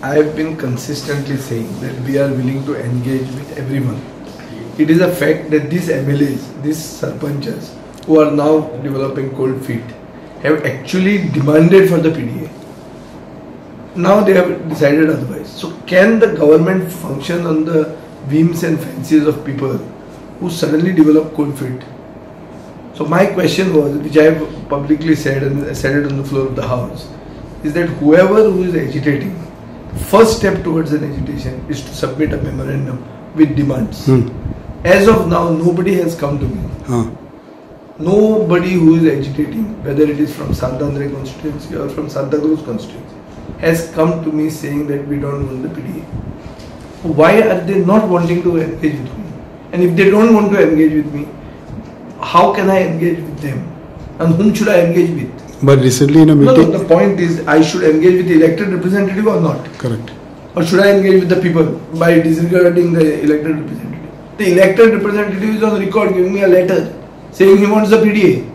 I have been consistently saying that we are willing to engage with everyone. It is a fact that these MLAs, these sarpanchas, who are now developing cold feet, have actually demanded for the PDA. Now they have decided otherwise. So can the government function on the whims and fancies of people who suddenly develop cold feet? So my question was, which I have publicly said and said it on the floor of the House, is that whoever who is agitating, first step towards an agitation is to submit a memorandum with demands. As of now, nobody has come to me. Nobody who is agitating, whether it is from Santander constituency or from Santa Cruz constituency, has come to me saying that we don't want the PDA. Why are they not wanting to engage with me? And if they don't want to engage with me, how can I engage with them? And whom should I engage with? But recently in a meeting... No, the point is, I should engage with the elected representative or not? Correct. Or should I engage with the people by disregarding the elected representative? The elected representative is on record giving me a letter saying he wants the PDA.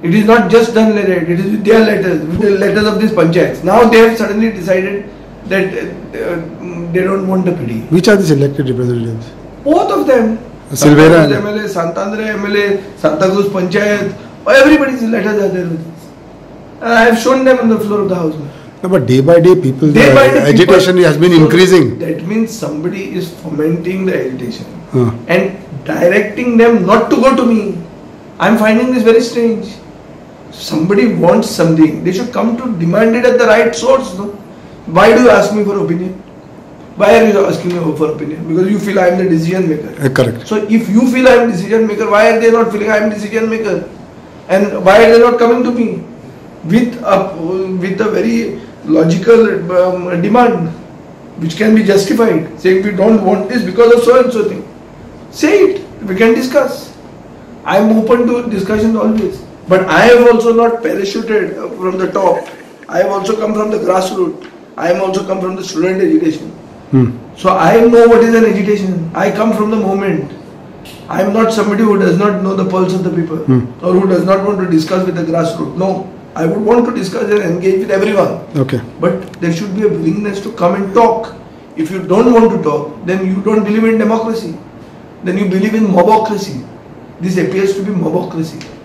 It is not just done like that, it is with their letters, with the letters of these panchayats. Now they have suddenly decided that they don't want the PDA. Which are these elected representatives? Both of them. Silvera MLA, Santander MLA, Santa Cruz Panchayat, everybody's letters are there with this. And I have shown them on the floor of the House. No, but day by day the agitation has been increasing. That means somebody is fomenting the agitation and directing them not to go to me. I am finding this very strange. Somebody wants something, they should come to demand it at the right source. No? Why do you ask me for opinion? Why are you asking me for opinion? Because you feel I am the decision maker. Correct. So if you feel I am decision maker, why are they not feeling I am decision maker? And why are they not coming to me with a very logical demand which can be justified, saying we don't want this because of so and so thing? Say it, we can discuss. I am open to discussion always. But I have also not parachuted from the top. I have also come from the grassroots. I have also come from the student agitation. So I know what is an agitation. I come from the moment. I am not somebody who does not know the pulse of the people or who does not want to discuss with the grassroots. No, I would want to discuss and engage with everyone. Okay. But there should be a willingness to come and talk. If you don't want to talk, then you don't believe in democracy. Then you believe in mobocracy. This appears to be mobocracy.